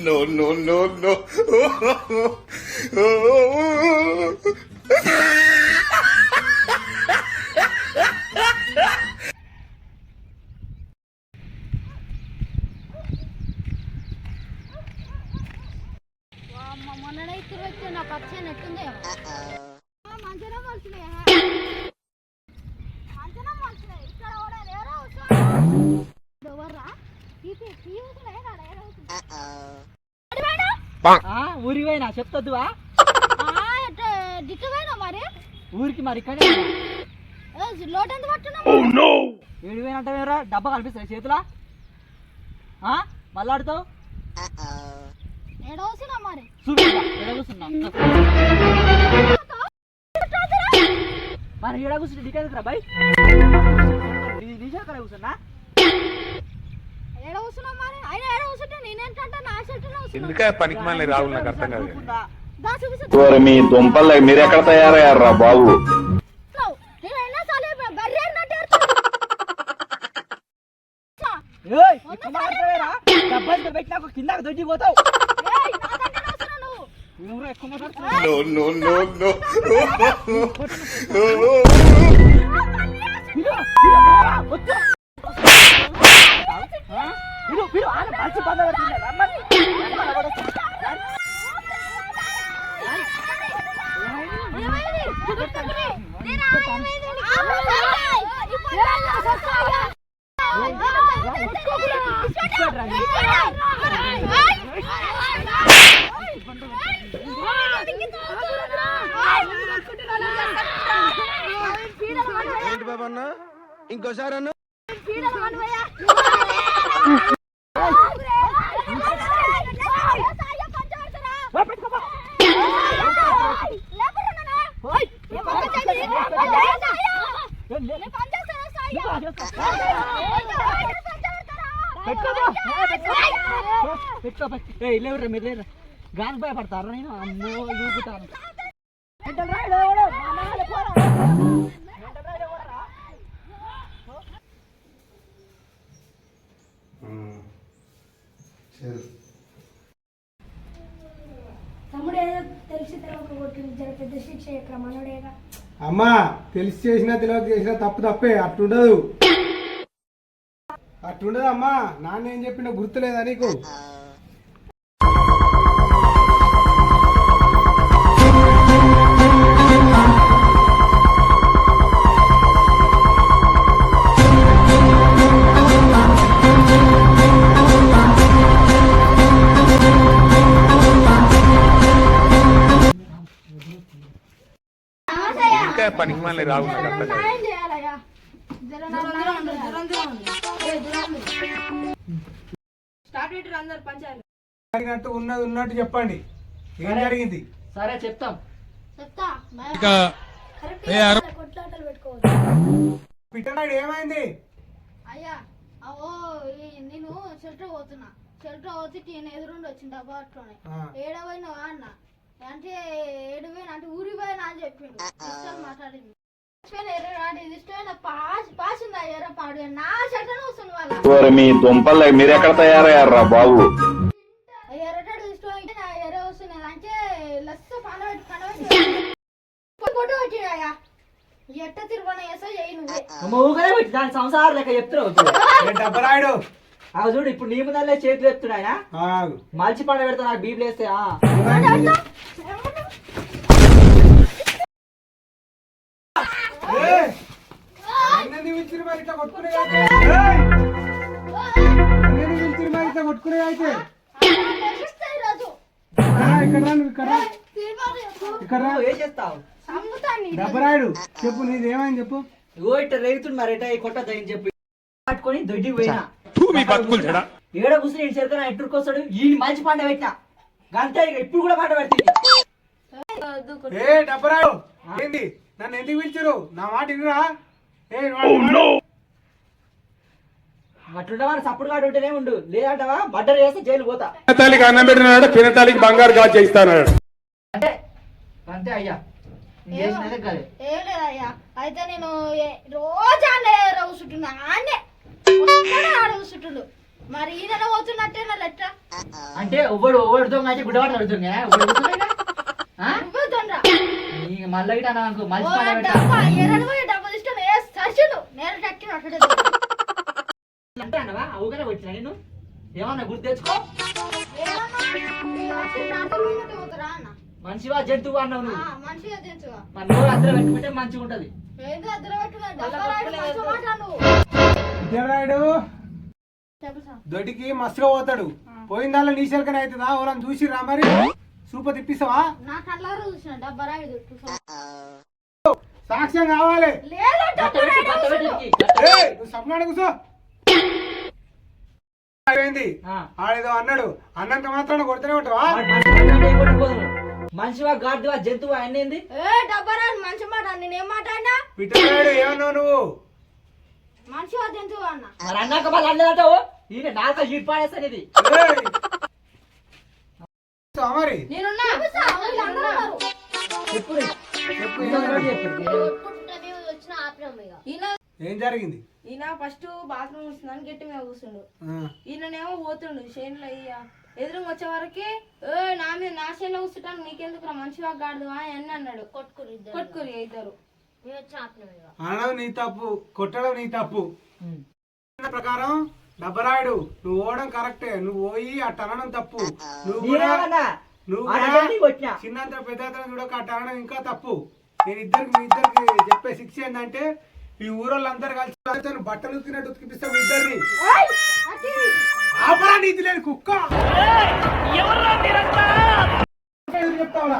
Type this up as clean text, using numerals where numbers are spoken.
No, no, no, no. మొన్న ఇద్దరు వచ్చి నాకు వచ్చే నెట్టుందే మంచిగా మలిచినాయి మంచిగా మలిచినాయి ఇక్కడ కూడా ఎవరో ఎవర్రా ఊరికి పోయినా చెప్తద్దువా దిక్కుపోయినా మరి ఊరికి మరి ఇక్కడ లోటు ఎంత పట్టున్నా ఏడిపోయినట్టేరా డబ్బా కనిపిస్తాయి చేతులా మళ్ళాడుతావు ఏడవస్తున్నా మరి కూర్చున్నా మరి ఏడ కూర్చుంటే నీకెందుకురా బాయ్ నీచక్కడ కూర్చున్నా ఏడవస్తున్నా మరి అయినా ఏడవస్తుంటే నేనేంటంటే నా చెట్టులో ఎందుకే పనికి మళ్ళీ రావు నాకు అర్థం కాదు మీ దుంపలు మీరు ఎక్కడ తయారయ్యారా బాబు పెట్టినా కింద దొడ్డిపోతావు No, no, no, no. ఏంటి బాబా అన్న ఇంకోసారి అన్న లేవురా మీరు లేరా గాని భయపడతారా నేను అమ్మో చూపుతాను తమ్ముడు ఏదో తెలిసి తెలియక కొట్టింది పెద్ద శిక్ష ఇక్కడ మనోడేగా అమ్మా తెలిసి చేసినా తెలియక చేసినా తప్పే అట్లుండదు అమ్మా నాన్న ఏం చెప్పినా గుర్తులేదా నీకు ఎందుకే పనికి మళ్ళీ రావు నాకు అర్థం కాదు ఉన్నది ఉన్నట్టు చెప్పండి ఏం జరిగింది సరే చెప్తాం పిట్టనాడు ఏమైంది అయ్యా అవో నేను షెల్టర్ పోతున్నా షెల్టర్ పోతే నేను ఎదురుండి వచ్చింది డబ్బా పట్టుకొని ఏడవైనా అన్న అంటే ఏడుపోయిన అంటే ఊరిపోయినా అని చెప్పిండు ఇష్టం మాట్లాడింది ఇష్టమైన పాసింది ఎర్ర పాడు నా షెల్టర్ వస్తుంది వాళ్ళ మీ దుంపలు మీరు ఎక్కడ తయారయ్యారా బాబు ఎర్రటాడు ఇష్టం ఎర్ర వస్తుంది అంటే లస్స పండబెట్టి పొట్టు వచ్చినాయా ఎట్ట తిరుపతి చేస్తా చేయి నువ్వే దాని సంసారం లెక్క చెప్తున్నావు డబ్బరాయుడు చూడు ఇప్పుడు నీ ముందరలే చేతులు ఎత్తున్నాయన మలిచి పండ పెడతా నాకు బీబీలు వేస్తే కొట్టుకునే అయితే ఏం చేస్తావు డబ్బరాయుడు చెప్పు నీది ఏమైంది చెప్పు ఇట్ట రేగుతుంది మరి ఎట కొట్టద్దని చెప్పి పట్టుకొని దొడ్డికి పోయినా ఏడ కూర్చుని ఇటు చేరుకొని ఎట్టుకొస్తాడు ఈ మంచి పంట పెట్టినా గంటే ఇప్పుడు కూడా పంట పెడుతుంది ఏ డబ్బరాయుడు ఏంది నన్ను ఎందుకు పిలిచారు నా మాట వినరా అట్లుంటే సప్పుడు కాడు ఉంటేనే ఉండు లేదంటవా మర్డర్ చేస్తే జైలు పోతా పినతాలికి అన్నం పెట్టినాడు పినతాలికి బంగారు గాజు చేయిస్తాడు అంటే అంతే అయ్యా ఏం లేదయ్యా అయితే నేను రోజు ఆడే కూర్చుంటున్నా ఆడే కూర్చుంటుండు మరి ఈయన పోతున్నట్టే నా లెక్క అంటే ఎవడు దొంగ అయితే గుడ్డవాడు అడుగుతుంది నువ్వే తొందర మళ్ళీ గిట్ట నాకు మలిచి ఓ పండ డబ్బా ఎరడు పోయి డబ్బా తీసుకొని ఏ సర్చుడు నేను కట్టిన అక్కడే అంటే అన్నవా అవుగానే వచ్చినా నేను ఏమన్నా గుర్తు తెచ్చుకో పోతారా అన్న మనిషివా జంతువు అన్నావు నువ్వు మంచిగా తెచ్చుగా మరి నువ్వు అద్దరు పెట్టుకుంటే మంచిగా ఉంటది ఏంది అద్దరు పెట్టుకున్నా డబ్బా రాయుడు మాట్లాడు విద్యారాయుడు చెప్పు సార్ దొడ్డికి మస్తుగా పోతాడు పోయిందాల్లో నీ చెరకనే అవుతుందా ఎవరన్నా చూసిరా మరి సూపర్ తిప్పిస్తావా నా కళ్ళారు చూసిన డబ్బా రాయుడు సాక్ష్యం కావాలి లేదు డబ్బా రాయుడు ఏయ్, నువ్వు సప్నాడు కూర్చో ఏంది ఆడేదో అన్నాడు అన్నంత మాత్రాన కొడుతూనే ఉంటావా మనిషివా గాడివా జంతువు ఆయన ఏంది ఏ డబ్బా రాయుడు మంచి మాట నేనేం మాట్లాడినా పిట్టరాయుడు ఏమన్నావు నువ్వు మంచిగా తెంచుగా అన్న మరి అన్నాక మళ్ళీ అన్నదంటావు ఈయన నాక హీట్ పాడేస్తాను ఇది ఏయ్, మరి నేనున్నా అందరూ ఉన్నారు. ఎప్పుడు చెప్పు ఈయన ఏం జరిగింది ఈయన ఫస్ట్ బాత్రూమ్ వస్తుందని గట్టి మీద కూర్చుండు ఆ, ఈయననేమో పోతుండు చేనులో ఎదురుగా వచ్చే వరకి నా మీద నా చేనులో కూర్చుంటాను నీకెందుకు రా మంచిగా గాడు అని అన్నాడు కొట్టుకురి ఇద్దరు అనడం నీ తప్పు కొట్టడం నీ తప్పు ప్రకారం డబ్బరాయుడు నువ్వు ఓడడం కరెక్టే నువ్వు పోయి అట్ట అనడం తప్పు నువ్వు కూడా నువ్వు కూడా చిన్నంత పెద్ద చూడక అట్ట అనడం ఇంకా తప్పు నేను మీ ఇద్దరికి చెప్పే శిక్ష ఏంటంటే ఈ ఊరోళ్ళందరూ కలిసి బట్టలు ఉతికినట్టు ఉతికిపిస్తాం మీ ఇద్దరిని ఆపరా నీతి లేని కుక్క చెప్తావురా